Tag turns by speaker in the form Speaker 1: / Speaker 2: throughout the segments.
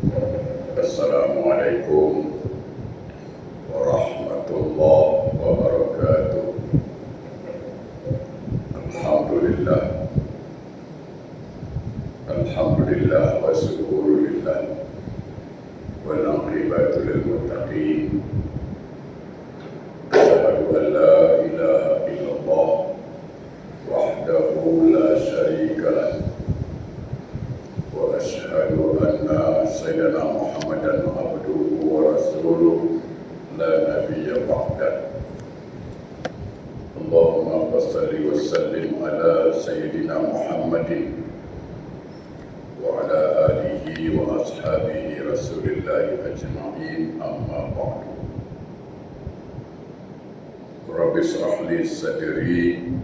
Speaker 1: Assalamualaikum warahmatullahi wabarakatuh. Alhamdulillah, alhamdulillah wa syukurillah wal aqibatu lil muttaqin. Asyhadu an la ilaha illallah wahdahu la syarika lah wa asyhadu anna sayyidina Muhammadan abduhu wa rasuluh la nabiyya ba'dah. Allahumma salli wa sallim ala sayyidina Muhammadin wa ala alihi wa ashabihi rasulillahi ajma'in, amma ba'du. Rabbi shrah li sadri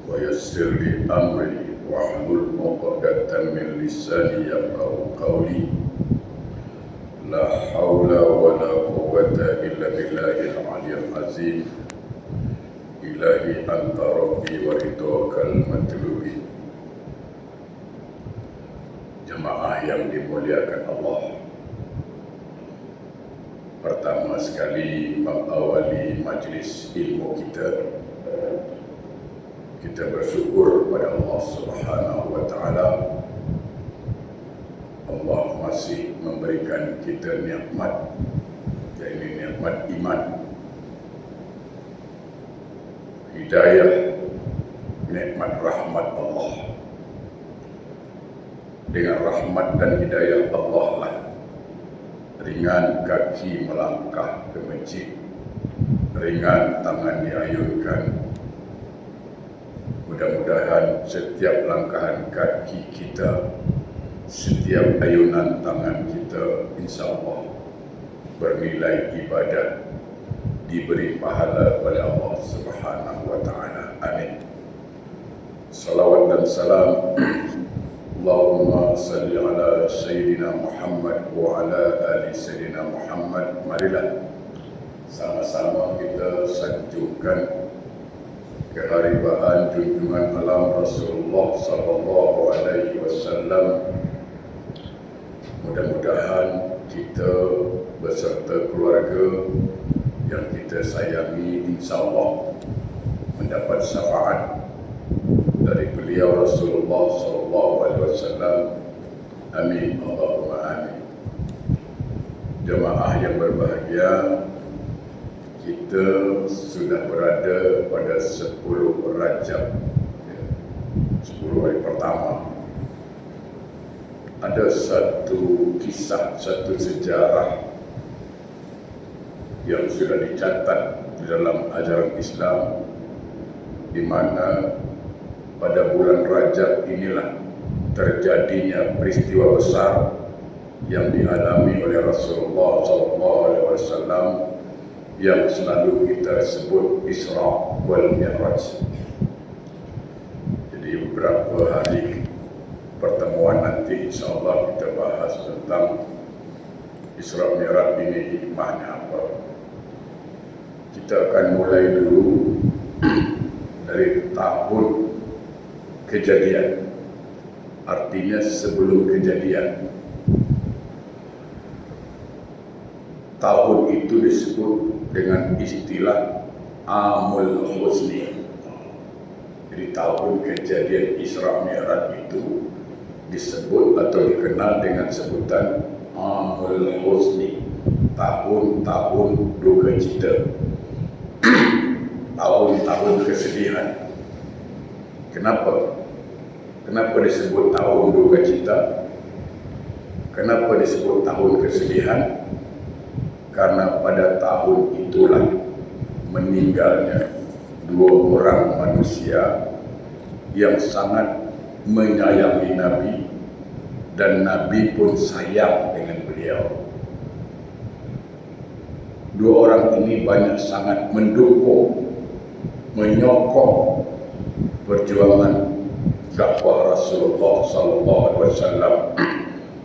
Speaker 1: wa yassir li amri wahlul 'uqdatam min lisani yafqahu qawli. La haula wa la quwwata illa billahil 'aliyyil 'azim. Ilahi anta rabbi wa ridhakal matlubi. Jemaah yang dimuliakan Allah, pertama sekali mengawali majlis ilmu kita bersyukur kepada Allah Subhanahu wa taala. Allah masih memberikan kita nikmat, yaitu nikmat iman, hidayah, nikmat rahmat Allah. Dengan rahmat dan hidayah Allah lah ringan kaki melangkah ke masjid, ringan tangan diayunkan. Mudah-mudahan setiap langkahan kaki kita, setiap ayunan tangan kita, insya-Allah bernilai ibadat, diberi pahala oleh Allah Subhanahu wa taala. Amin. Salawat dan salam Allahumma salli ala Sayyidina Muhammad wa ala ali Sayyidina Muhammad. Marilah sama-sama kita sanjungkan keharibaan junjungan alam Rasulullah sallallahu alaihi wasallam. Mudah-mudahan kita beserta keluarga yang kita sayangi insya-Allah mendapat syafaat dari beliau Rasulullah sallallahu alaihi wasallam. Amin, Allahumma amin. Jemaah yang berbahagia, kita sudah berada pada 10 Rajab, 10 hari pertama. Ada satu kisah, satu sejarah yang sudah dicatat di dalam ajaran Islam, di mana pada bulan Rajab inilah terjadinya peristiwa besar yang dialami oleh Rasulullah SAW yang selalu kita sebut Isra wal Mi'raj. Jadi beberapa hari pertemuan nanti insya-Allah kita bahas tentang Isra Mi'raj ini, hikmahnya apa. Kita akan mulai dulu dari tahun kejadian, artinya sebelum kejadian. Tahun itu disebut dengan istilah Amul Husni. Jadi tahun kejadian Isra Mi'raj itu disebut atau dikenal dengan sebutan Amul Husni, tahun-tahun duka cita, tahun-tahun kesedihan. Kenapa? Kenapa disebut tahun duka cita? Kenapa disebut tahun kesedihan? Karena pada tahun itulah meninggalnya 2 orang manusia yang sangat menyayangi Nabi, dan Nabi pun sayang dengan beliau. 2 orang ini banyak sangat mendukung, menyokong perjuangan dakwah Rasulullah SAW,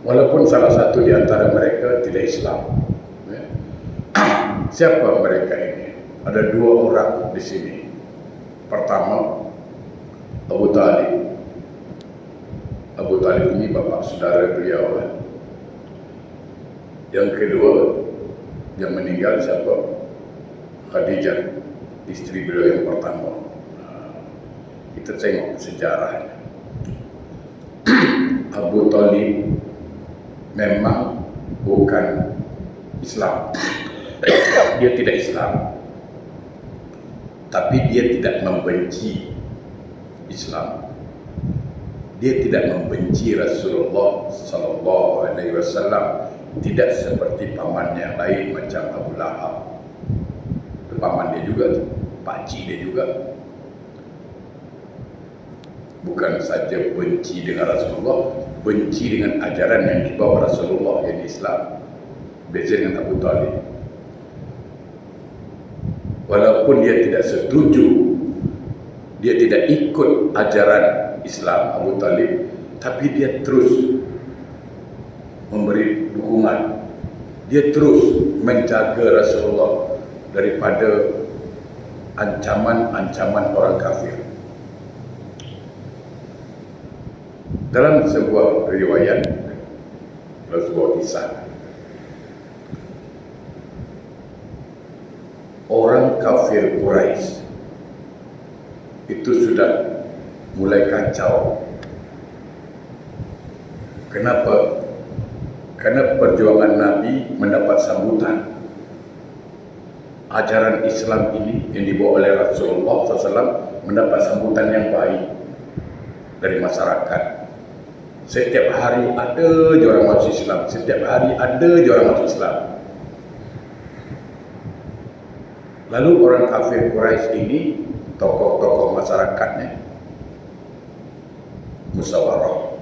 Speaker 1: walaupun salah satu di antara mereka tidak Islam. Siapa mereka ini? Ada 2 orang di sini. Pertama, Abu Talib. Abu Talib ini bapak saudara beliau. Yang kedua, yang meninggal siapa? Khadijah, istri beliau yang pertama. Kita tengok sejarahnya. Abu Talib memang bukan Islam. Dia tidak Islam, tapi dia tidak membenci Islam. Dia tidak membenci Rasulullah Sallallahu Alaihi Wasallam, tidak seperti paman yang lain macam Abu Lahab. Paman dia juga, pakcik dia juga. Bukan saja benci dengan Rasulullah, benci dengan ajaran yang dibawa Rasulullah yang Islam. Beza dengan Abu Talib. Walaupun dia tidak setuju, dia tidak ikut ajaran Islam Abu Talib, tapi dia terus memberi dukungan. Dia terus menjaga Rasulullah daripada ancaman-ancaman orang kafir. Dalam sebuah riwayat, dalam sebuah kisah, orang kafir Quraisy itu sudah mulai kacau. Kenapa? Karena perjuangan Nabi mendapat sambutan. Ajaran Islam ini yang dibawa oleh Rasulullah SAW mendapat sambutan yang baik dari masyarakat. Setiap hari ada je orang masuk Islam. Setiap hari ada je orang masuk Islam. Lalu orang kafir Quraisy ini, tokoh-tokoh masyarakatnya, musyawarah.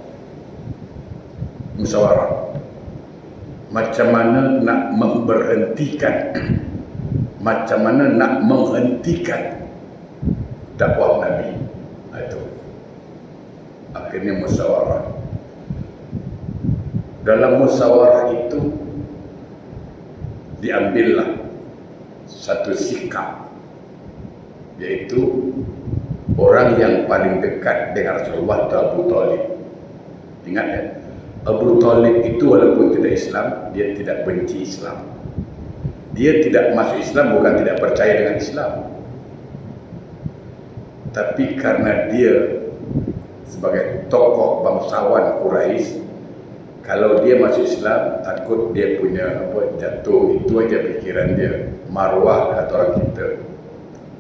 Speaker 1: Macam mana nak memberhentikan, macam mana nak menghentikan dakwah Nabi. Itu akhirnya musyawarah. Dalam musyawarah itu diambillah satu sikap, yaitu orang yang paling dekat dengan Rasulullah itu Abu Talib. Ingat ya, Abu Talib itu walaupun tidak Islam, dia tidak benci Islam. Dia tidak masuk Islam bukan tidak percaya dengan Islam, tapi karena dia sebagai tokoh bangsawan Quraisy, kalau dia masuk Islam takut dia punya jatuh. Itu aja pikiran dia, marwah kata orang kita.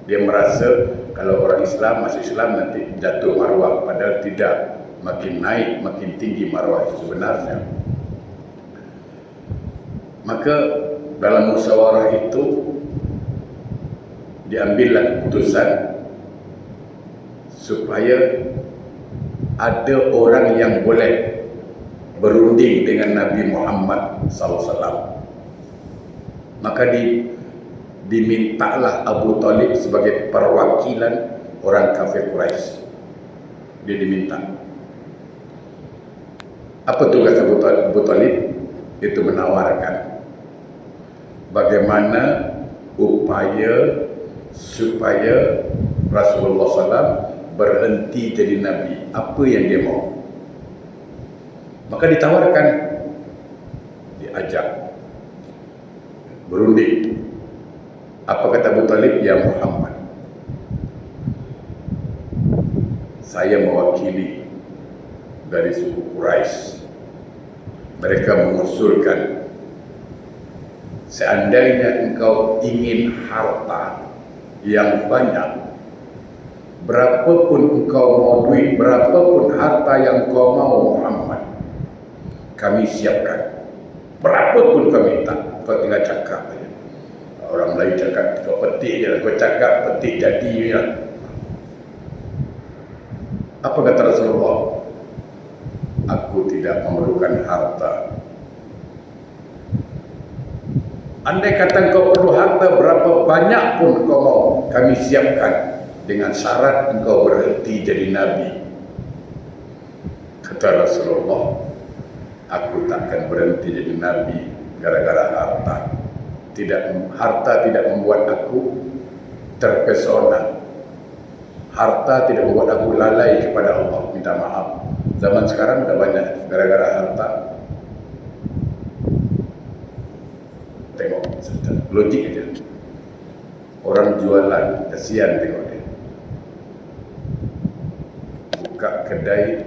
Speaker 1: Dia merasa kalau orang Islam masuk Islam nanti jatuh marwah, padahal tidak. Makin naik, makin tinggi marwah itu sebenarnya. Maka dalam musyawarah itu diambillah keputusan supaya ada orang yang boleh berunding dengan Nabi Muhammad SAW. Maka dimintalah Abu Talib sebagai perwakilan orang kafir Quraisy. Dia diminta. Apa tugas Abu Talib? Itu menawarkan bagaimana upaya supaya Rasulullah SAW berhenti jadi Nabi. Apa yang dia mau? Maka ditawarkan, diajak berunding. Apa kata Abu Talib? Ya Muhammad, saya mewakili dari suku Quraisy. Mereka mengusulkan, seandainya engkau ingin harta yang banyak, berapapun engkau mau duit, berapapun harta yang kau mau Muhammad, kami siapkan. Berapapun kau minta, kau tinggal cakap. Orang lain cakap, kau petik je, kau cakap petik jadi ya. Apa kata Rasulullah? Aku tidak memerlukan harta. Andai kata engkau perlu harta berapa banyak pun engkau mau, kami siapkan, dengan syarat engkau berhenti jadi Nabi. Kata Rasulullah, aku takkan berhenti jadi Nabi gara-gara harta. Harta tidak membuat aku terpesona. Harta tidak membuat aku lalai kepada Allah. Minta maaf, zaman sekarang sudah banyak gara-gara harta Logik aja. Orang jualan, kasihan tengok dia. Buka kedai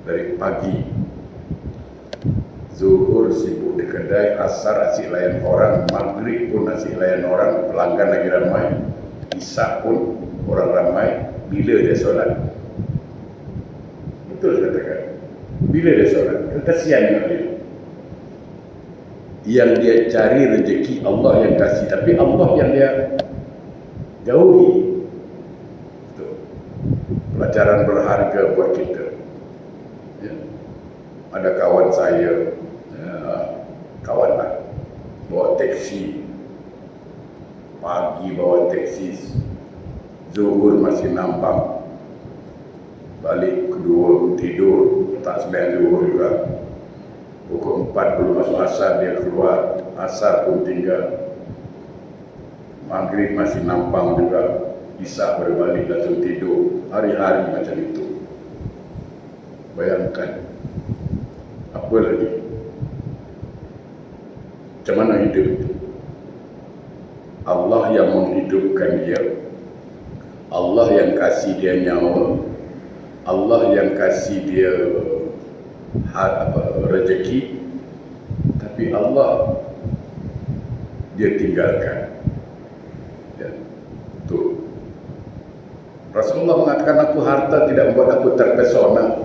Speaker 1: dari pagi, zuhur sibuk di kedai, asar asyik layan orang, maghrib pun asyik layan orang, pelanggan lagi ramai, isyak pun orang ramai. Bila dia solat? Betul saya katakan. Bila dia solat? Kesian dengan dia. Yang dia cari rezeki Allah yang kasih, tapi Allah yang dia jauhi. Itu pelajaran berharga buat kita. Ya. Ada kawan saya, kawan lah, bawa teksi, pagi bawa teksi, zuhur masih nampang, balik kedua tidur, tak sembahyang zuhur juga. Pukul 4 belum masuk asar dia keluar, asar pun tinggal, maghrib masih nampang juga, isyak berbalik langsung tidur, hari-hari macam itu. Bayangkan, apa lagi? Macam mana hidup itu? Allah yang menghidupkan dia, Allah yang kasih dia nyawa, Allah yang kasih dia rezeki, tapi Allah dia tinggalkan. Ya, tu. Rasulullah mengatakan, aku harta tidak membuat aku terpesona.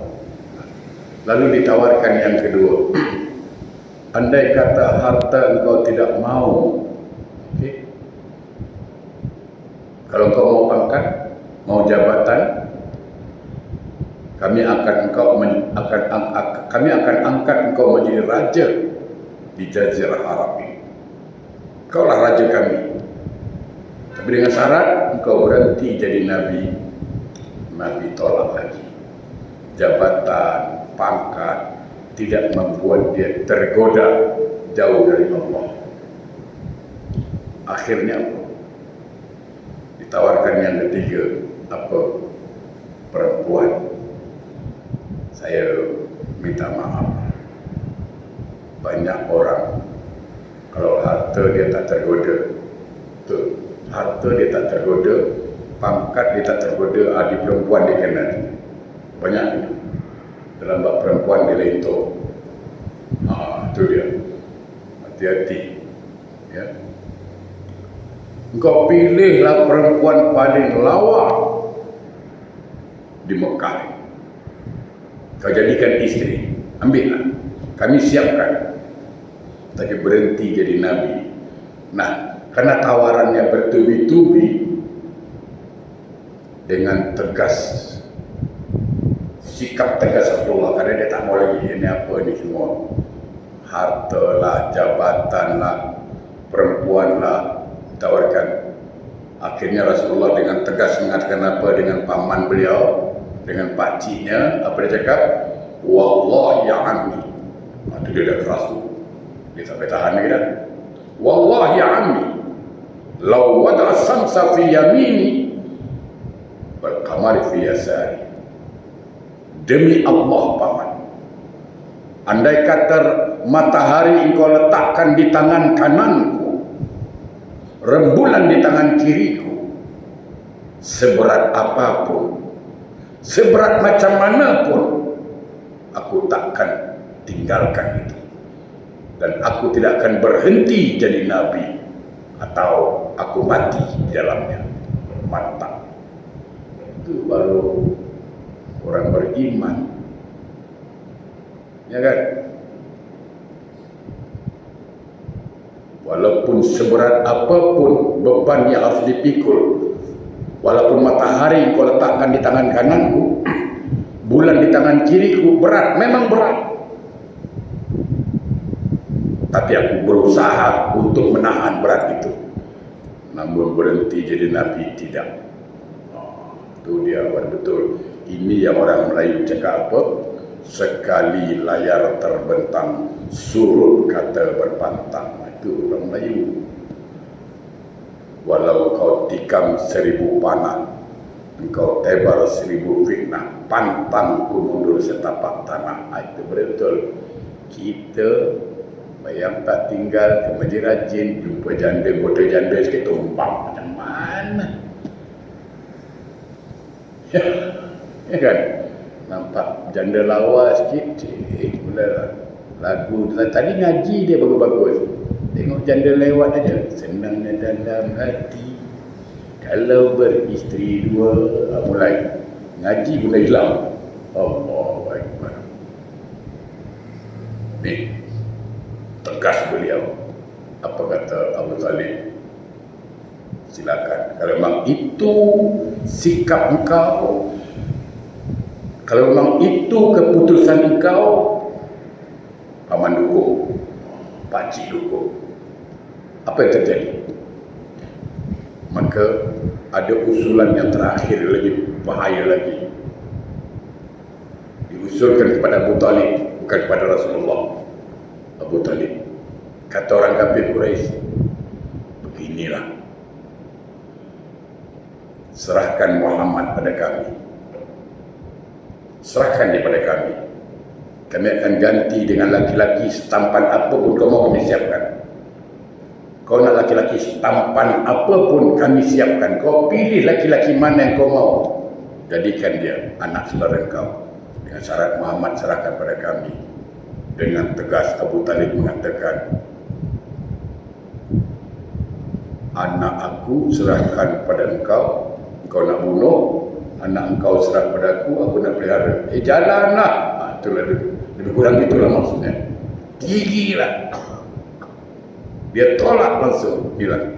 Speaker 1: Lalu ditawarkan yang kedua, andai kata harta engkau tidak mau, okay, kalau engkau mau pangkat, mau jabatan, kami akan angkat engkau menjadi raja di Jazirah Arab ini. Engkaulah raja kami. Tapi dengan syarat engkau berhenti jadi nabi. Nabi tolak lagi. Jabatan, pangkat tidak membuat dia tergoda jauh dari Allah. Akhirnya apa? Ditawarkan yang ketiga, apa? Perempuan. Saya minta maaf, banyak orang kalau harta dia tak tergoda, betul, harta dia tak tergoda, pangkat dia tak tergoda, adik perempuan dia kenal. Banyak itu. Dalam bab perempuan dia lentok. Itu dia. Hati-hati. Ya. Engkau pilihlah perempuan paling lawa di Mekah. Kau jadikan isteri, ambillah, kami siapkan. Tapi berhenti jadi nabi. Nah, karena tawarannya bertubi-tubi, dengan tegas, sikap tegas Rasulullah, karena dia tak mau lagi ini apa ini semua, harta lah, jabatan lah, perempuan lah, tawarkan. Akhirnya Rasulullah dengan tegas mengatakan apa dengan paman beliau, dengan pakciknya, apa dia cakap? Wallahi ya ammi. Itu dia dah keras tu. Dia tak boleh tahan lagi dah. Wallahi ya ammi, law wada'a samsa fi yamini wal qamari fi yasari. Demi Allah paman, andai kata matahari engkau letakkan di tangan kananku, rembulan di tangan kiriku, seberat apapun, seberat macam mana pun, aku takkan tinggalkan itu. Dan aku tidak akan berhenti jadi nabi atau aku mati di dalamnya. Mantap. Itu baru orang beriman. Ya kan? Walaupun seberat apapun beban yang harus dipikul, walaupun matahari kau letakkan di tangan kananku, bulan di tangan kiriku, berat, memang berat. Tapi aku berusaha untuk menahan berat itu. Namun berhenti jadi nabi tidak. Itu dia betul. Ini yang orang Melayu cakap apa? Sekali layar terbentang, surut kata berpantang. Itu orang Melayu. Walau kau tikam 1000 panah, engkau tebar 1000 fitnah, pantang ku mundur setapak tanah. Itu betul. Kita Bayang tak tinggal ke masjid rajin, jumpa janda, goda janda sikit tumbang macam mana? Ya kan? Nampak janda lawa sikit, mulalah lagu. Tadi ngaji dia bagus-bagus. Tengok janda lewat aja, senangnya dalam hati. Kalau beristeri dua, mulai ngaji pun dah hilang. Allahu Akbar. Ni tegas beliau. Apa kata Abu Talib? Silakan. Kalau memang itu sikap engkau, kalau memang itu keputusan engkau, paman dukung, pakcik dukung. Apa yang terjadi? Maka ada usulan yang terakhir lebih bahaya lagi. Diusulkan kepada Abu Talib, bukan kepada Rasulullah. Abu Talib, kata orang kafir Quraisy, beginilah, serahkan Muhammad pada kami, serahkan dia pada kami. Kami akan ganti dengan laki-laki setampan apapun kau mau, kami siapkan. Kau nak laki-laki setampan apapun, kami siapkan. Kau pilih laki-laki mana yang kau mau, jadikan dia anak saudara kau. Dengan syarat Muhammad serahkan pada kami. Dengan tegas Abu Talib mengatakan, anak aku serahkan pada engkau, engkau nak bunuh. Anak engkau serah pada aku nak pelihara. Jalanlah. Itulah lebih kurang itulah maksudnya. Gigilah. Dia tolak langsung, bilang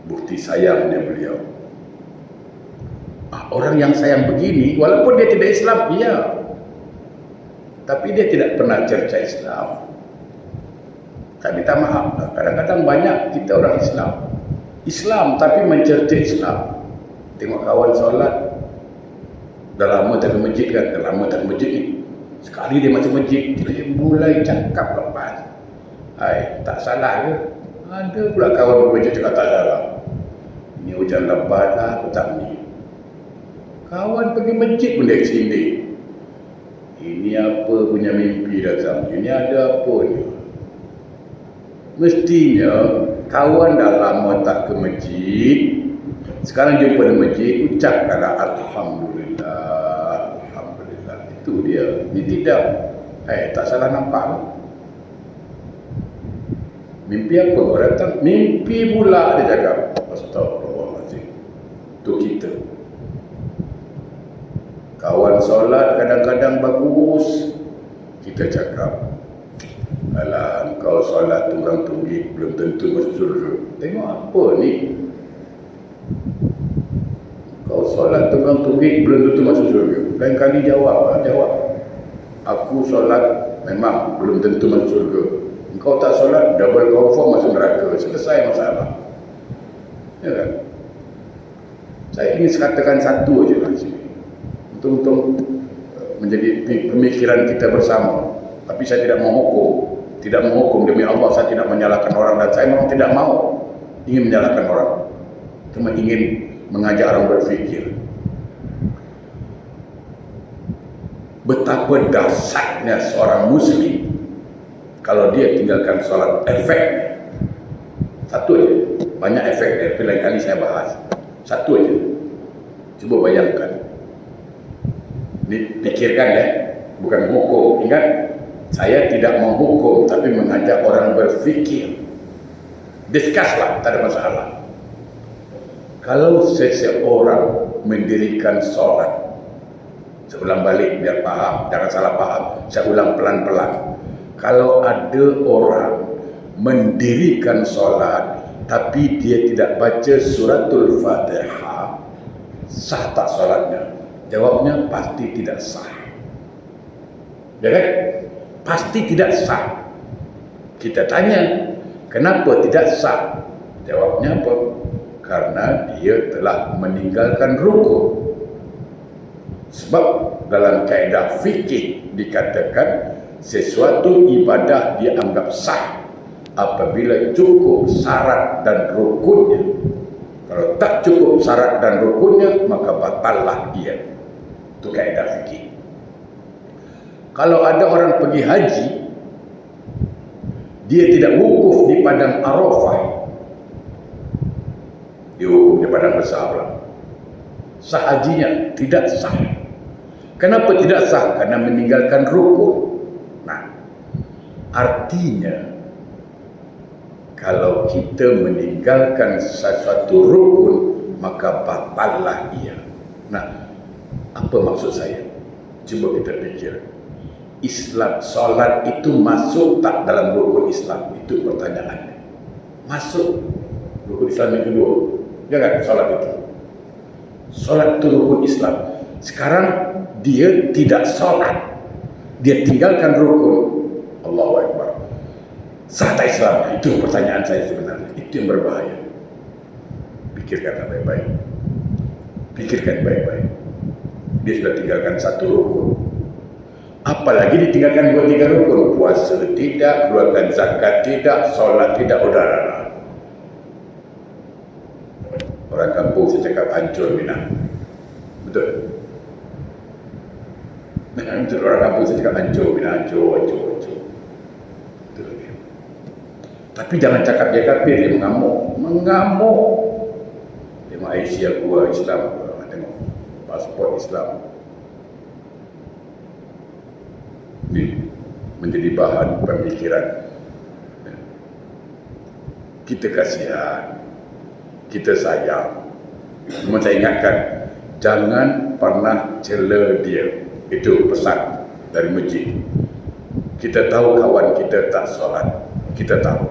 Speaker 1: bukti sayangnya beliau. Orang yang sayang begini, walaupun dia tidak Islam, iya, tapi dia tidak pernah cerca Islam. Kami minta maaf, kadang-kadang banyak kita orang Islam tapi mencerca Islam. Tengok kawan solat, dah lama tak ke masjid kan, dah lama tak ke masjid ni. Sekali dia masuk masjid, dia mulai cakap lepas. Hai, tak salah ke? Ada pula kawan bekerja cakap tak salah. Ini hujan lebat lah, petang ni. Kawan pergi masjid pun dia kesini. Ini apa punya mimpi datang? Ini ada apa ni? Mestinya kawan dah lama tak ke masjid, sekarang jumpa di masjid, ucapkanlah Alhamdulillah, Alhamdulillah. Itu dia. Ini tidak. Tak salah nampak lah. Mimpi apa kau datang? Mimpi pula, dia cakap. Astagfirullahaladzim. Itu kita. Kawan solat kadang-kadang bagus, kita cakap, alah, engkau solat tunggang-tunggik belum tentu masuk surga. Tengok apa ni? Kau solat tunggang-tunggik belum tentu masuk surga. Lain kali jawab. Aku solat memang belum tentu masuk surga. Engkau tak solat, double confirm masuk neraka. Selesai masalah. Ya kan? Saya ingin katakan satu aja lah sini. Untuk menjadi pemikiran kita bersama. Tapi saya tidak menghukum demi Allah. Saya tidak menyalahkan orang, dan saya memang tidak mau ingin menyalahkan orang. Cuma ingin mengajak orang berfikir. Betapa dahsyatnya seorang muslim kalau dia tinggalkan solat, efeknya. Satu aja. Banyak efeknya, tapi lain kali saya bahas. Satu aja. Cuba bayangkan. Ini pikirkan ya, bukan menghukum. Ingat, saya tidak menghukum, tapi mengajak orang berfikir. Discusslah, tak ada masalah. Kalau seseorang mendirikan solat, saya ulang balik biar paham, jangan salah paham. Saya ulang pelan-pelan. Kalau ada orang mendirikan solat, tapi dia tidak baca suratul Fatihah, sah tak solatnya? Jawabnya pasti tidak sah. Ya kan? Pasti tidak sah. Kita tanya, kenapa tidak sah? Jawabnya apa? Karena dia telah meninggalkan rukun. Sebab dalam kaedah fikih dikatakan sesuatu ibadah dianggap sah apabila cukup syarat dan rukunnya. Kalau tak cukup syarat dan rukunnya, maka batallah ia. Itu kaedah fikih. Kalau ada orang pergi haji, Dia tidak wukuf di padang Arafah. Dia wukuf di padang besar lah. Sah hajinya? Tidak sah. Kenapa tidak sah? Karena meninggalkan rukun. Nah, artinya kalau kita meninggalkan sesuatu rukun, maka batallah ia. Nah, apa maksud saya? Cuba kita fikir. Islam, solat itu masuk tak dalam rukun Islam? Itu pertanyaannya. Masuk. Rukun Islam yang kedua. Jangan solat itu. Solat itu rukun Islam. Sekarang dia tidak solat. Dia tinggalkan rukun. Allahu Akbar. Sah tak Islam? Itu pertanyaan saya sebenarnya. Itu yang berbahaya. Pikirkan baik-baik. Pikirkan baik-baik. Dia sudah tinggalkan satu rukun. Apalagi ditinggalkan 2-3 rukun. Puasa tidak, keluarkan zakat tidak, solat tidak, udara. Orang kampung saya cakap hancur Minang. Betul? Betul, orang kampung saya cakap hancur Minang, hancur. Betul. Tapi jangan cakap dia kafir, dia mengamuk. Dia Malaysia gua Islam, tengok pasport Islam. Ini menjadi bahan pemikiran. Kita kasihan, kita sayang. Cuma saya ingatkan, jangan pernah cela dia. Itu pesan dari masjid. Kita tahu kawan kita tak solat, kita tahu.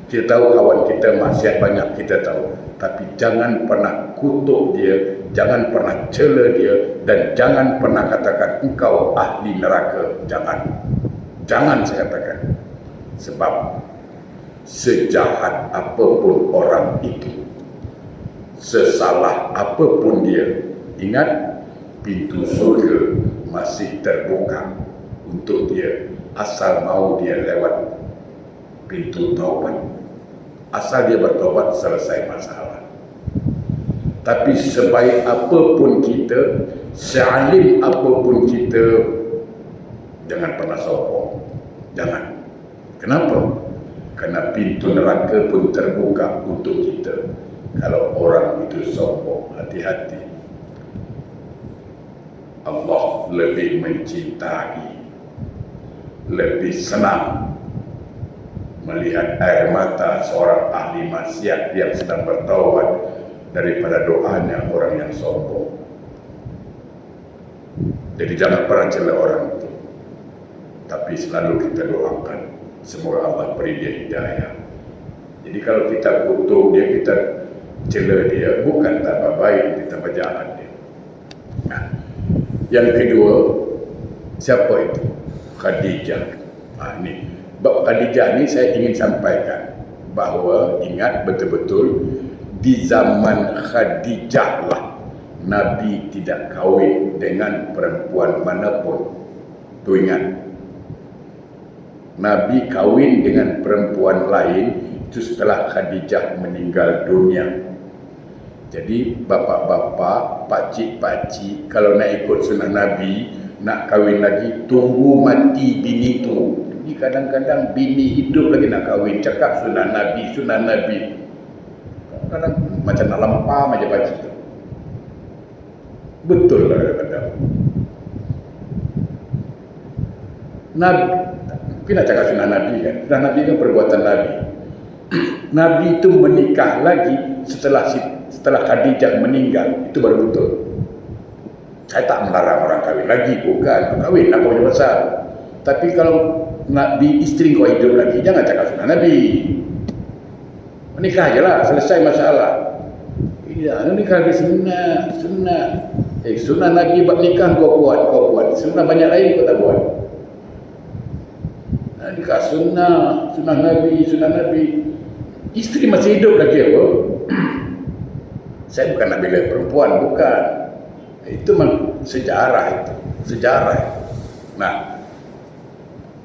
Speaker 1: Kita tahu kawan kita maksiat banyak, kita tahu. Tapi jangan pernah kutuk dia, jangan pernah cela dia, dan jangan pernah katakan engkau ahli neraka. Jangan saya katakan. Sebab sejahat apapun orang itu, sesalah apapun dia, ingat, pintu surga masih terbuka untuk dia, asal mau dia lewat pintu taubat. Asal dia bertobat, selesai masalah. Tapi sebaik apapun kita, sealim apapun kita, jangan pernah sombong. Jangan. Kenapa? Karena pintu neraka pun terbuka untuk kita. Kalau orang itu sombong, hati-hati. Allah lebih mencintai, lebih senang melihat air mata seorang ahli maksiat yang sedang bertaubat daripada doanya orang yang sombong. Jadi jangan pernah cela orang itu, tapi selalu kita doakan semoga Allah beri dia hidayah. Jadi kalau kita kutuk dia, kita cela dia, bukan tambah baik, dia tambah jahat dia. Nah, yang kedua, siapa itu? Khadijah. Ini bab Khadijah ni saya ingin sampaikan bahawa ingat betul-betul di zaman Khadijah lah Nabi tidak kahwin dengan perempuan manapun. Tu ingat, Nabi kahwin dengan perempuan lain itu setelah Khadijah meninggal dunia. Jadi bapak-bapak, pakcik-pakcik, kalau nak ikut sunnah Nabi, nak kahwin lagi, tunggu mati bini tu. Jadi kadang-kadang bini hidup lagi nak kahwin, cakap sunnah Nabi. Kadang-kadang macam nak lempar macam pakcik tu. Betul lah kadang-kadang. Nabi, tapi nak cakap sunnah Nabi kan? Sunnah Nabi kan perbuatan Nabi. Nabi itu menikah lagi setelah Khadijah meninggal, itu baru betul. Saya tak melarang orang kahwin lagi, bukan. Kahwin apa punya pasal. Tapi kalau Nabi isteri kau hidup lagi, jangan cakap sunnah Nabi. Menikah je lah, selesai masalah. Iya, nikah lagi sunnah. Sunnah Nabi buat nikah kau buat. Sunnah banyak lain kau tak buat. Nikah sunnah Nabi. Isteri masih hidup lagi apa? Saya bukan nak bela perempuan, bukan. Itu sejarah itu. Nah,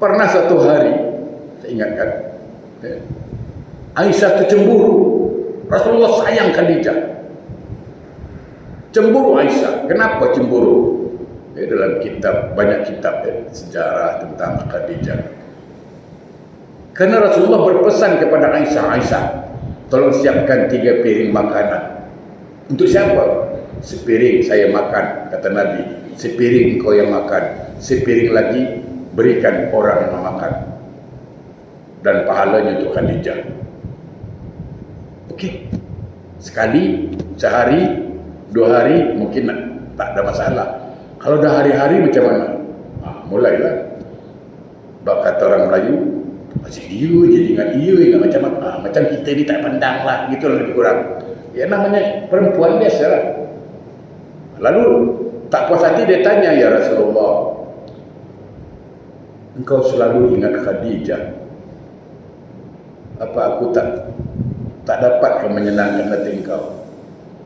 Speaker 1: pernah satu hari, saya ingatkan, Aisyah itu cemburu. Rasulullah sayang Khadijah. Cemburu Aisyah. Kenapa cemburu? Dalam kitab, banyak kitab sejarah tentang Khadijah. Kerana Rasulullah berpesan kepada Aisyah, tolong siapkan 3 piring makanan. Untuk siapa? Sepiring saya makan, kata Nabi. Sepiring kau yang makan. Sepiring lagi berikan orang yang memakan. Dan pahalanya untuk Khadijah. Okey. Sekali, sehari, 2 hari mungkin tak ada masalah. Kalau dah hari-hari macam mana? Mulailah. Bak kata orang Melayu, masih dia je ingat macam apa. Macam kita ni tak pandang lah. Gitu lah lebih kurang. Ya namanya perempuan biasa lah. Lalu tak puas hati dia tanya, ya Rasulullah, engkau selalu ingat Khadijah. Apa aku tak dapat menyenangkan hati engkau?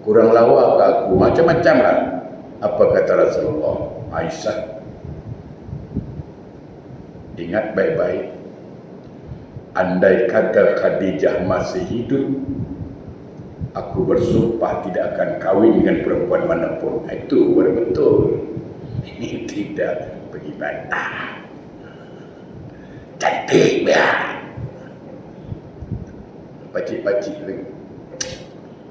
Speaker 1: Kurang lawa ke aku? Macam-macam lah. Apa kata Rasulullah? Aisyah, ingat baik-baik. Andai kata Khadijah masih hidup, aku bersumpah tidak akan kahwin dengan perempuan manapun. Itu betul. Ini tidak bagaimana. Cantik ya. Pacik-pacik lagi.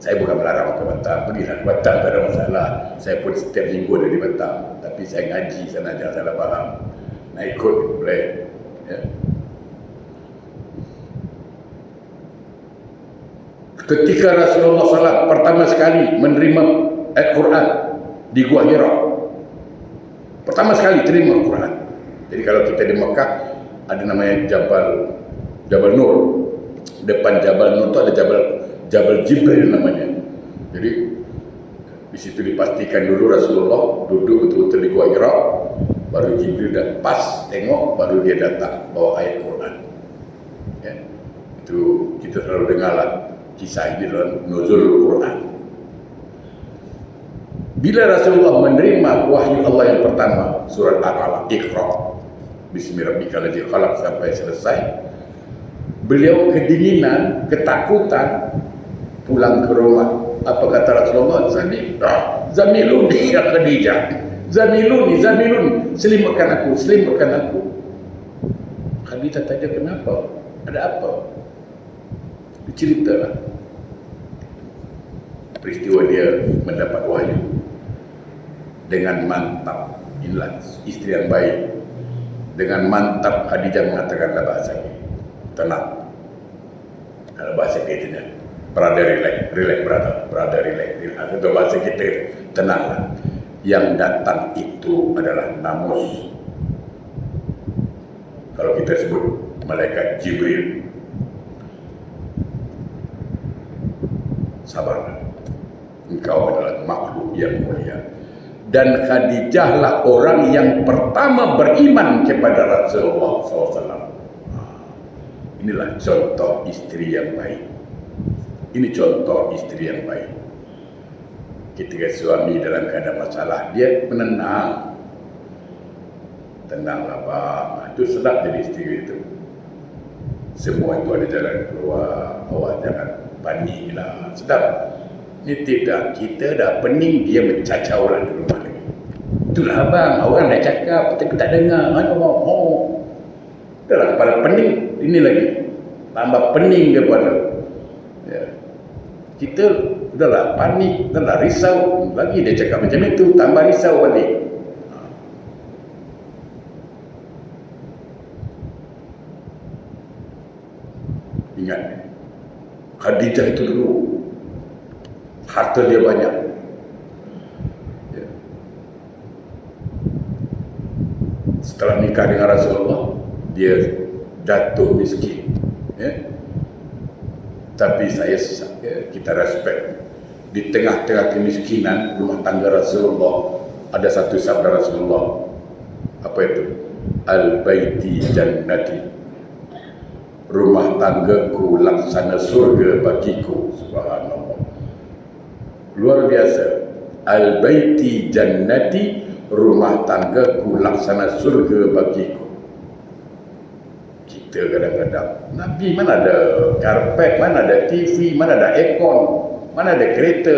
Speaker 1: Saya bukan melarang ke Batam. Pergilah ke Batam, tak ada masalah. Saya pun setiap minggu ada di Batam. Tapi saya ngaji sana, jangan salah faham. Nak ikut boleh. Ya. Ketika Rasulullah SAW pertama sekali menerima Al-Quran di Gua Hira, pertama sekali terima Al-Quran. Jadi kalau kita di Mekah ada namanya Jabal Nur. Depan Jabal Nur itu ada Jabal Jibril namanya. Jadi di situ dipastikan dulu Rasulullah duduk betul-betul di Gua Hira, baru Jibril dah pas tengok, baru dia datang bawa ayat Quran. Ya. Itu kita selalu dengarlah kisah ini dalam nuzul Quran. Bila Rasulullah menerima wahyu Allah yang pertama, surat Al-Alaq, Iqra Bismillahirrahmanirrahim khalaq sampai selesai, beliau kedinginan, ketakutan, pulang ke rumah. Apa kata Rasulullah? Zamiluni ya Khadijah. Zamiluni, selimutkan aku. Khadijah tanya, kenapa? Ada apa? Diceritalah peristiwa dia mendapat wahyu dengan mantap. Inilah isteri yang baik. Dengan mantap Khadijah mengatakan dalam bahasa ini, tenang. Kalau bahasa kita, brother relax. Atau bahasa kita, tenanglah. Yang datang itu adalah namus. Kalau kita sebut malaikat Jibril. Sabarlah, engkau adalah makhluk yang mulia. Dan Khadijahlah orang yang pertama beriman kepada Rasulullah SAW. Inilah contoh istri yang baik. Ini contoh istri yang baik. Ketika suami dalam keadaan masalah, dia menenang. Tenanglah bang, itu sedap jadi istri itu. Semua itu ada jalan keluar. Awak jangan paniklah, sedap. Ini tidak, kita dah pening, dia mencacau lah di rumah lagi. Itulah abang, orang dah cakap, kita tak dengar. Mana mau? Dah kepala pening, ini lagi tambah pening daripada. Ya. Kita udahlah panik, udahlah risau, lagi dia cakap macam itu, tambah risau balik. Ingat, Khadijah itu dulu harta dia banyak. Ya. Setelah nikah dengan Rasulullah, dia jatuh miskin. Ya. Tapi kita respect. Di tengah-tengah kemiskinan rumah tangga Rasulullah, ada satu sabda Rasulullah. Apa itu? Al-baiti jannati. Rumah tanggaku laksana surga bagiku. Subhanallah. Luar biasa. Al-baiti jannati, rumah tanggaku laksana surga bagiku. Kita kadang-kadang, Nabi mana ada karpet, mana ada TV, mana ada aircon, mana ada kereta.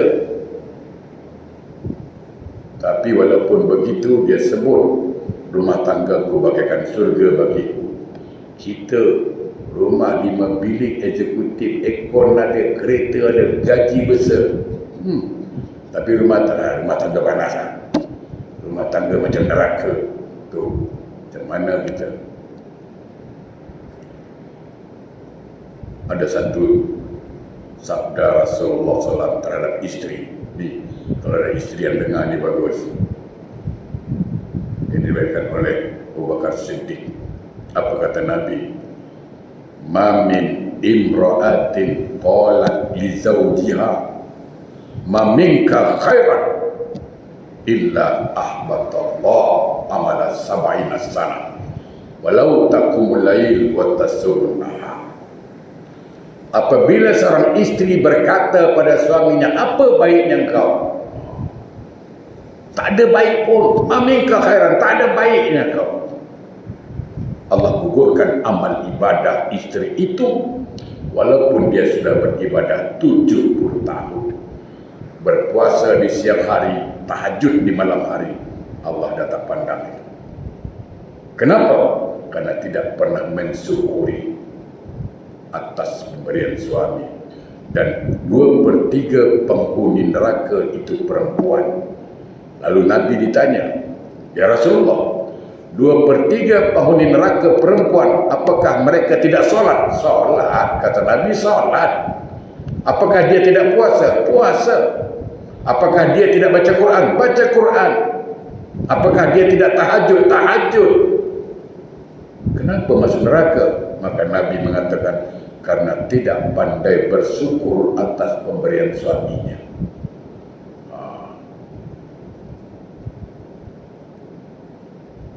Speaker 1: Tapi walaupun begitu, dia sebut rumah tanggaku bagaikan surga bagiku. Kita Rumah 5 bilik eksekutif, aircon ada, kereta ada, gaji besar. Tapi rumah tangga panas lah. Rumah tangga macam neraka. Tu, macam mana kita? Ada satu sabda Rasulullah SAW terhadap isteri. Ni, kalau ada isteri yang dengar ni bagus. Ini diberikan oleh Abu Bakar Siddiq. Apa kata Nabi? Ma min imra'atin qalat li zawjiha ma minka khairan illa ahbatallah amala sab'ina sana walau taqumul lail wa tasurun nahar. Apabila seorang isteri berkata pada suaminya, apa baiknya engkau? Tak ada baik pun. Ma minka khairan, tak ada baiknya engkau. Allah gugurkan amal ibadah isteri itu walaupun dia sudah beribadah 70 tahun. Berpuasa di siang hari, tahajud di malam hari, Allah dah tak pandang itu. Kenapa? Karena tidak pernah mensyukuri atas pemberian suami. Dan 2/3 penghuni neraka itu perempuan. Lalu Nabi ditanya, ya Rasulullah, 2/3 penghuni neraka perempuan, apakah mereka tidak solat? Solat, kata Nabi, solat. Apakah dia tidak puasa? Puasa. Apakah dia tidak baca Quran? Baca Quran. Apakah dia tidak tahajud? Tahajud. Kenapa masuk neraka? Maka Nabi mengatakan, karena tidak pandai bersyukur atas pemberian suaminya.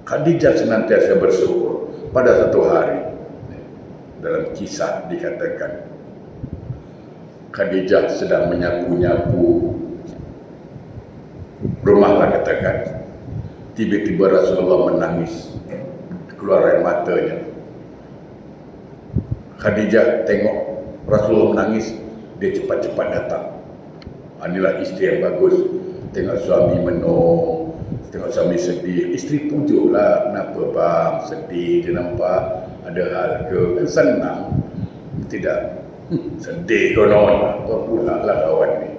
Speaker 1: Khadijah senantiasa bersyukur. Pada satu hari, dalam kisah dikatakan, Khadijah sedang menyapu-nyapu rumah lah katakan. Tiba-tiba Rasulullah menangis, keluar air matanya. Khadijah tengok Rasulullah menangis, dia cepat-cepat datang. Inilah isteri yang bagus. Tengok suami menung, tengok suami sedih, isteri pujuklah, kenapa bang sedih, dia nampak ada hal ke? Kan senang. Tidak, sedih konon, apa pula lah kawan ni.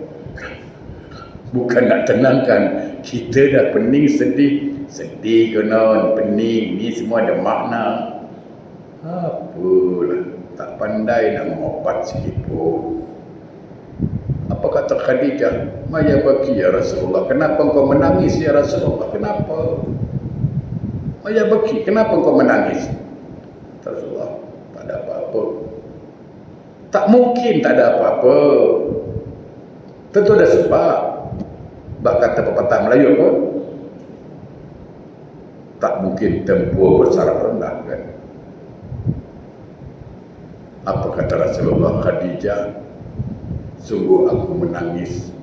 Speaker 1: Bukan nak tenangkan, kita dah pening sedih, sedih konon, pening, ni semua ada makna. Apalah, tak pandai nak mengobat sikit pun. Apa kata Khadijah? Maya baki ya Rasulullah. Kenapa engkau menangis ya Rasulullah? Kenapa? Maya baki, kenapa engkau menangis? Rasulullah, tak ada apa-apa. Tak mungkin tak ada apa-apa. Tentu ada sebab. Bak kata pepatah Melayu apa? Tak mungkin tempur bersaraf rendah kan? Apa kata Rasulullah? Khadijah, sungguh aku menangis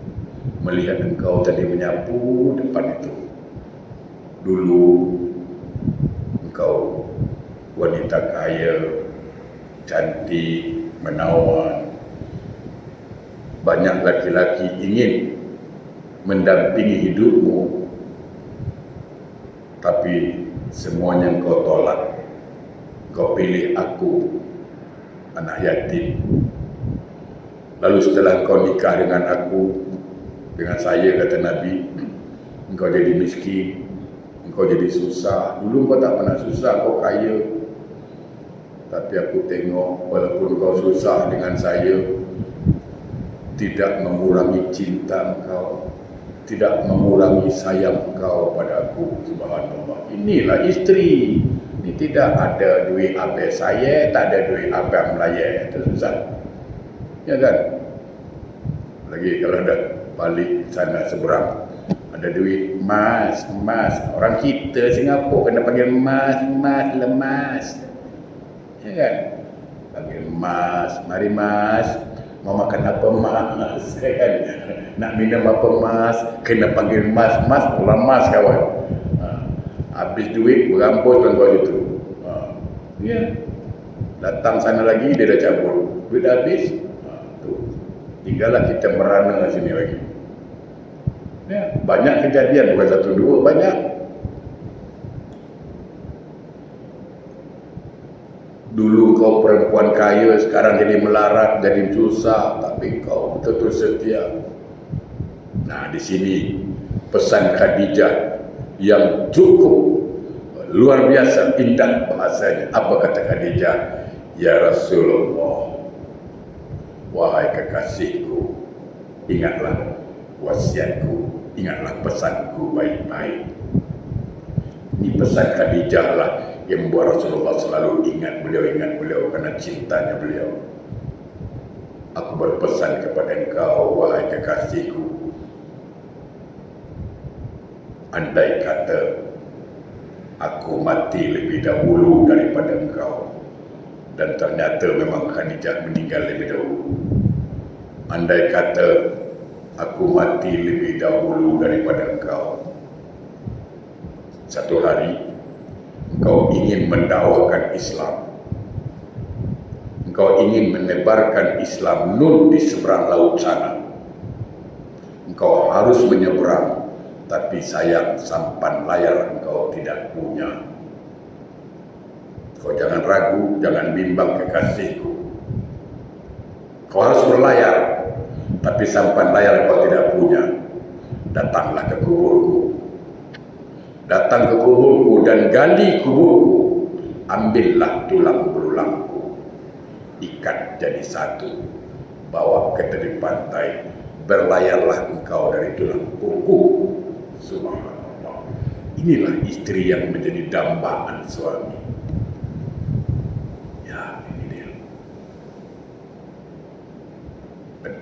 Speaker 1: melihat engkau tadi menyapu depan itu. Dulu engkau wanita kaya, cantik, menawan. Banyak laki-laki ingin mendampingi hidupmu, tapi semuanya engkau tolak. Engkau pilih aku, anak yatim. Lalu setelah engkau nikah dengan aku, dengan saya, kata Nabi, engkau jadi miskin, engkau jadi susah. Dulu engkau tak pernah susah, engkau kaya. Tapi aku tengok, walaupun engkau susah dengan saya, tidak mengurangi cinta engkau, tidak mengurangi sayang engkau pada aku. Subhanallah. Inilah isteri. Ini tidak ada duit abang saya, tak ada duit abang Melaya. Itu susah. Ya kan? Lagi kalau ada balik sana seberang, ada duit emas. Orang kita Singapura kena panggil emas, lemas. Ya kan? Panggil emas, mari mas. Mau makan apa mas? Ya kan? Nak minum apa mas? Kena panggil mas, lemas kawan. Habis duit berampus tuan kau itu. Ya. Datang sana lagi dia dah cabut. Duit dah habis. Tinggallah kita merana sini lagi. Ya, banyak kejadian, bukan satu dua, banyak. Dulu kau perempuan kaya, sekarang jadi melarat, jadi susah, tapi kau betul-betul setia. Nah, di sini pesan Khadijah yang cukup luar biasa indah bahasanya. Apa kata Khadijah? Ya Rasulullah, wahai kekasihku, ingatlah wasiatku, ingatlah pesanku baik-baik. Ini pesan Khadijah lah yang membuat Rasulullah selalu ingat beliau karena cintanya beliau. Aku berpesan kepada engkau, wahai kekasihku, andai kata aku mati lebih dahulu daripada engkau, dan ternyata memang Khadijah meninggal lebih dahulu. Andai kata aku mati lebih dahulu daripada engkau, satu hari engkau ingin mendakwakan Islam, engkau ingin menebarkan Islam nun di seberang laut sana, engkau harus menyeberang, tapi sayang sampan layar engkau tidak punya. Kau jangan ragu, jangan bimbang kekasihku. Kau harus berlayar, tapi sampan layar kau tidak punya. Datanglah ke kuburku. Datang ke kuburku dan gali kuburku. Ambillah tulang belulangku, ikat jadi satu, bawa ke tepi pantai. Berlayarlah engkau dari tulang punggung. Subhanallah. Inilah istri yang menjadi dambaan suami. Ya, ini dia.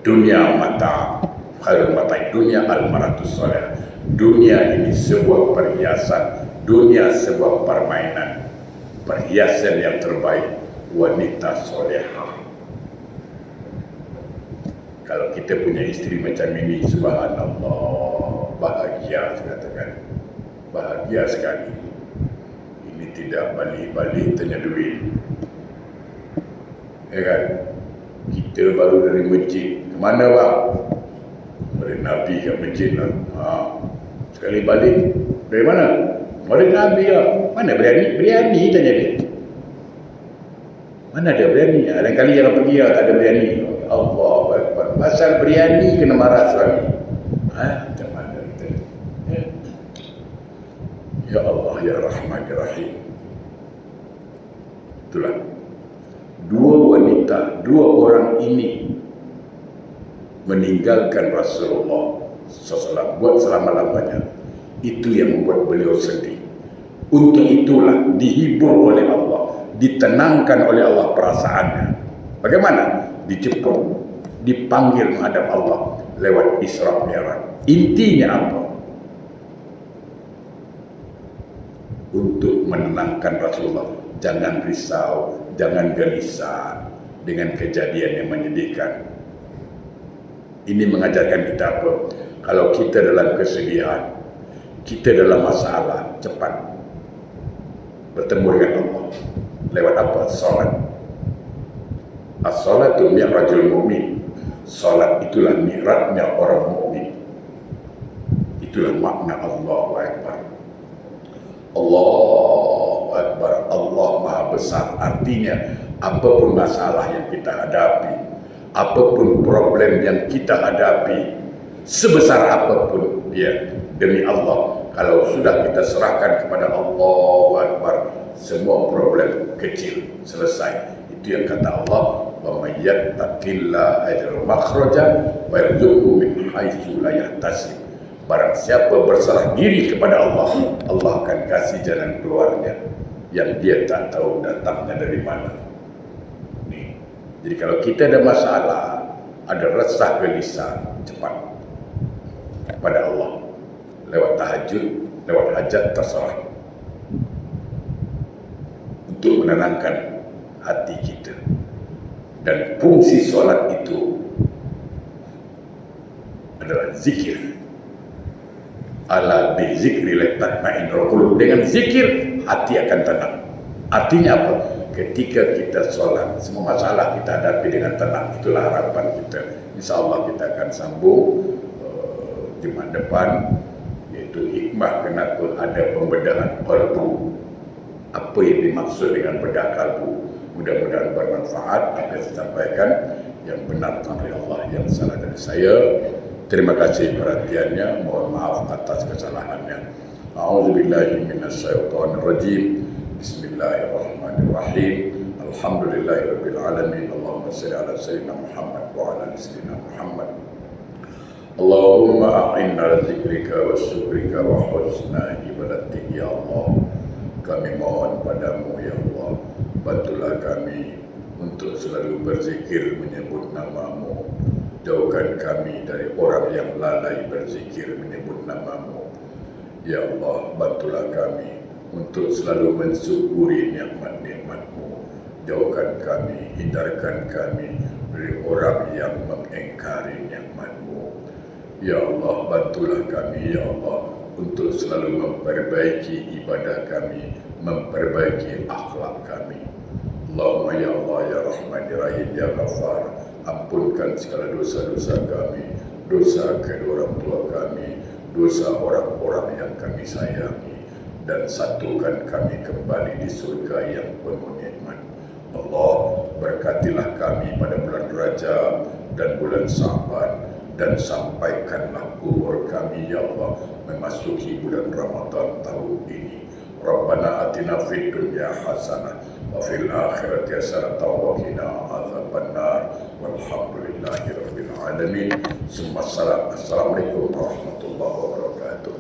Speaker 1: Dunia mata, khairul mata dunia al-maratus soleh. Dunia ini sebuah perhiasan, dunia sebuah permainan. Perhiasan yang terbaik wanita solehah. Kalau kita punya istri macam ini, subhanallah, bahagia, saya katakan. Bahagia sekali. Ini tidak balik-balik tanya duit. Ya kan? Kita baru dari masjid. Kemana bang? Dari Nabi ke masjid lah. Sekali balik. Dari mana? Dari Nabi lah. Mana berani? Berani tanya dia. Mana ada berani? Lain kali jangan pergi lah, tak ada berani. Allah Akbar. Pasal berani kena marah suami. Macam mana kita? Ya Allah, Ya Rahman, Ya Rahim. Itulah. Dua wanita, dua orang ini meninggalkan Rasulullah SAW buat selama-lamanya. Itu yang membuat beliau sedih. Untuk itulah dihibur oleh Allah, ditenangkan oleh Allah perasaannya. Bagaimana? Dijemput, dipanggil menghadap Allah lewat Isra Mi'raj. Intinya apa? Untuk menenangkan Rasulullah. Jangan risau, jangan gelisah dengan kejadian yang menyedihkan. Ini mengajarkan kita apa? Kalau kita dalam kesedihan, kita dalam masalah, cepat bertemu dengan Allah. Lewat apa? Salat. As-salatu mi'rajul mu'min. Salat itulah mi'rajnya orang mukmin. Itulah makna Allahu Akbar. Allahu Akbar. Allah Maha Besar. Artinya apapun masalah yang kita hadapi, apapun problem yang kita hadapi, sebesar apapun dia, demi Allah, kalau sudah kita serahkan kepada Allahu Akbar, semua problem kecil selesai. Itu yang kata Allah, wa may yattaqillaha yaj'al makhraja wa yarzuqhu min haitsu la yahtasib. Barang siapa berserah diri kepada Allah, Allah akan kasih jalan keluarnya yang dia tak tahu datangnya dari mana. Nih. Jadi kalau kita ada masalah, ada resah gelisah, cepat kepada Allah. Lewat tahajud, lewat hajat, terserah. Untuk menenangkan hati kita. Dan fungsi solat itu adalah zikir. Ala bi zikri tatma'innul qulub. Dengan zikir hati akan tenang. Artinya apa? Ketika kita solat, semua masalah kita hadapi dengan tenang. Itulah harapan kita. InsyaAllah kita akan sambung Jumat depan, yaitu hikmah kenapa ada pembedahan qalbu. apa yang dimaksud dengan berdakalku. Mudah-mudahan bermanfaat apa yang saya sampaikan, yang benar dari Allah, yang salah dari saya. Terima kasih perhatiannya, mohon maaf atas kesalahannya. A'udzubillahi minasyaitonirrajim. Bismillahirrahmanirrahim. Alhamdulillahirabbil alamin. Allahumma shalli ala sayyidina Muhammad wa ala ali sayyidina Muhammad. Allahumma a'inna ala dzikrika wa syukrika wa husna ibadatik ya Allah. Kami mohon padamu ya Allah, bantulah kami untuk selalu berzikir menyebut namamu. Jauhkan kami dari orang yang lalai berzikir menyebut namamu. Ya Allah, bantulah kami untuk selalu mensyukuri nikmat-nikmatmu. Jauhkan kami, hindarkan kami dari orang yang mengingkari nikmatmu. Ya Allah, bantulah kami ya Allah untuk selalu memperbaiki ibadah kami, memperbaiki akhlak kami. Allahumma ya Allah ya Rahman ya Rahim ya Ghaffar, ampunkan segala dosa-dosa kami, dosa kedua orang tua kami, dosa orang-orang yang kami sayangi, dan satukan kami kembali di surga yang penuh nikmat. Allah, berkatilah kami pada bulan Rajab dan bulan Sya'ban, dan sampaikanlah umur kami ya Allah memasuki bulan Ramadan tahun ini. Rabbana atina fid dunya hasanah wa fil akhirati hasanah wa qina adzabannar. Walhamdulillahi rabbil alamin. Assalamualaikum warahmatullahi wabarakatuh.